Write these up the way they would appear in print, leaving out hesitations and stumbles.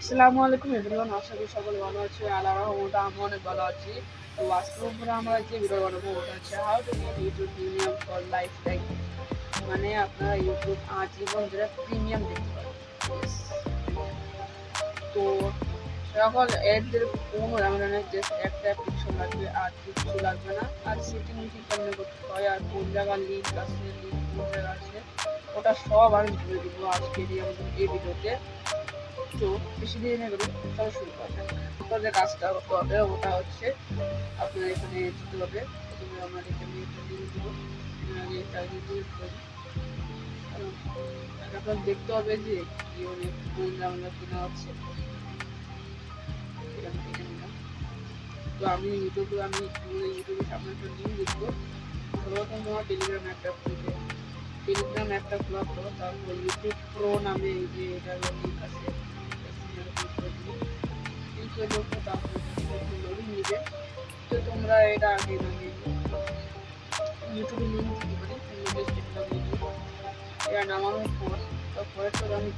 আসসালামু আলাইকুম এভরিওয়ান, আশা করি সকলে ভালো আছে। আল্লাহর রহমতে আমি অনেক ভালো আছি। তো আজকের উপরে আমরা যে ভিডিও বানাবো ওটা হচ্ছে how to get YouTube premium for life time, মানে আপনারা ইউটিউব আজীবন যেটা প্রিমিয়াম দেখতে পাবেন। তো সকল এডদের কোনো ঝামেলা নেই, জাস্ট একটা অ্যাপ্লিকেশন লাগবে আর কিছু লাগবে না। আর সেটিং মিটিং কেমন করতে হয় আর কোন জায়গার লিঙ্ক আছে, লিঙ্ক কোন জায়গা আছে, ওটা সব আমি বলে দেবো আজকের এই ভিডিওতে। তো বেশি দেরি না করে চলো শুরু করা যাক। আপনার যে কাজটা করতে হবে ওটা হচ্ছে আপনার এখানে যেতে হবে। প্রথমে আমার এখানে একটা লিঙ্ক দেবো, আগে এটা ডিলিট করি। আপনার দেখতে হবে যে কি অনেক কোন ঝামেলা কিনা হচ্ছে। তো আমি ইউটিউবে সামনে একটা লিঙ্ক দেখবো। সর্বপ্রথম তোমার টেলিগ্রাম অ্যাপটা খুলবে, টেলিগ্রাম অ্যাপটা খোলার পর তারপর ইউটিউব প্রো নামে এই যে এটার লিঙ্ক আছে, লোডিং নিবে। তো তোমরা এটা আগে মানে ইউটিউবে লিঙ্ক দিতে পারি, এটা নামানোর পর তারপরে তো আমি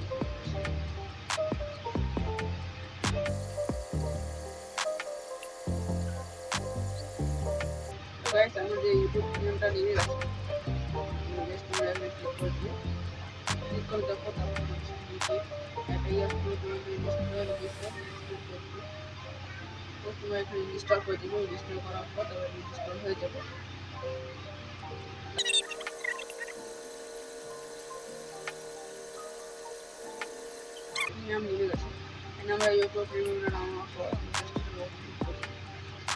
গাইস আমার যে ইউটিউব চ্যানেলটা নিয়ে গেছে, জাস্ট তোমরা এখানে ক্লিক করে দিও। ক্লিক করে দেখো তারপর হচ্ছে নিচে একটা ইয়ারফোন তোমরা এখানে ইনস্টল করে দিবে। ইনস্টল করার পর তারপর ইনস্টল হয়ে যাবে। নাম নিয়ে গেছে, এখানে আমরা ইউটিউব প্রিমিয়ামটা নামানোর পর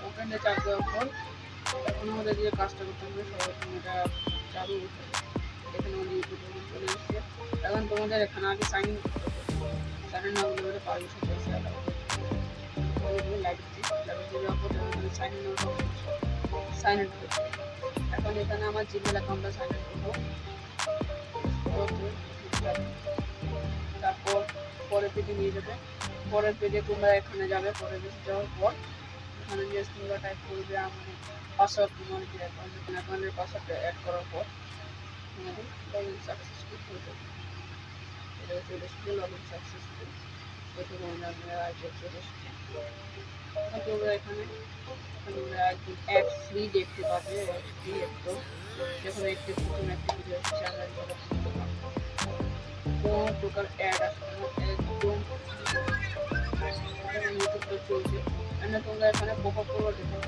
ওখানে চাপ দেওয়ার পর এখন আমাদের যে কাজটা করতে হবে সর্বপ্রথম এটা চালু করতে হবে। এখানে আমাদের ইউটিউব চলে এসেছে। এখন তোমাদের এখানে আগে সাইন ইন করতে হবে। সাইন ইন না করলে পারমিশন চাইছে সাইন ইন করতে। এখন এখানে আমার জিমেল অ্যাকাউন্টটা সাইন ইন করবো। তারপর পরের পেজে নিয়ে যাবে। পরের পেজে তোমরা এখানে যাবে। পরের পেজে যাওয়ার পর এখানে জাস্ট তোমরা টাইপ করবে আমার পাসওয়ার্ড, তোমার যে অ্যাকাউন্টের পাসওয়ার্ডটা অ্যাড করার পর তোমাদের লগ ইন সাকসেসফুল হয়ে যাবে। এটা চলে এসেছে লগ ইন সাকসেসফুল। প্রথমে আমরা আইডিয়া চলে এসেছে। তোমরা এখানে তোমরা একদম অ্যাড ফ্রি দেখতে পাবে। অ্যাড ফ্রি একদম, যখন একটি প্রথম একটি ভিডিও আসছে আমরা কোনো প্রকার অ্যাড আসবে না, একদম ইউটিউবটা চলছে। এখানে তোমরা এখানে পপ আপ করো, এখানে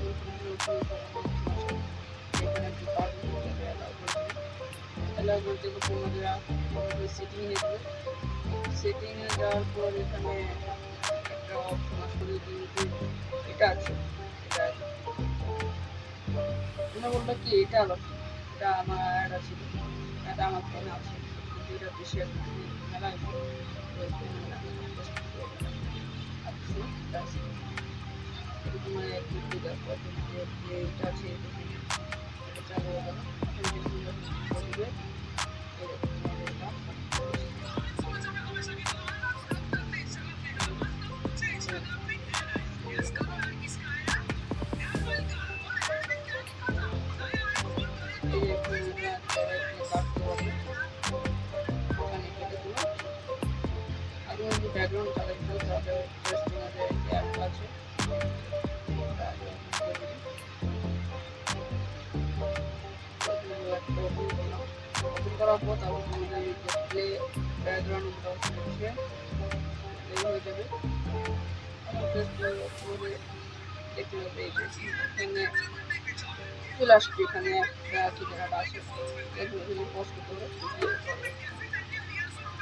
অ্যালাউ করতে তোমাদের সেটিং এ যাবে। সেটিং এ যাওয়ার পর এখানে একটা অপশন আসলে এটা আছে, এটা তোমরা বলবে কি এটা আলো, এটা আমার অ্যাড আছে, এটা আমার ফোনে আছে, কিন্তু এটা বেশি একটা মেলায় তোমার একটু দেখো তোমাদের যে এটা আছে এটা চালু হয়ে গেল। ব্যাকগ্রাউন্ড চালাইতে তাহলে জাস্ট তোমাদের অ্যাপ আছে ওপেন করার পর তারপর তোমাদের প্লে ব্যাকগ্রাউন্ড হচ্ছে হয়ে যাবে। দেখতে পাবে এখানে চলে আসবে। এখানে একটা ঠিকানাটা আছে, পোস্ট করতে হবে।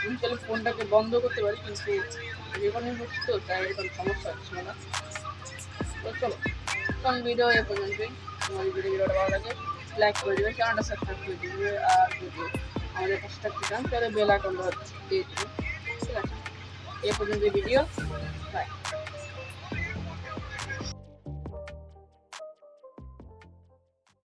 আমি তাহলে ফোনটাকে বন্ধ করতে পারি, কিন্তু রেকর্ডিং হচ্ছে তো তাই এখন সমস্যা হচ্ছিল না। তো চলো কারণ ভিডিও এ পর্যন্তই। তোমার ভিডিওটা ভালো লাগে লাইক করে দেবে, চ্যানেলটা সাবস্ক্রাইব করে দেবে, আর যদি আমাদের পাশে থাকতে চান তাহলে বেল আইকনটা দিয়ে দেবেন। ঠিক আছে, এ পর্যন্ত ভিডিও, বাই।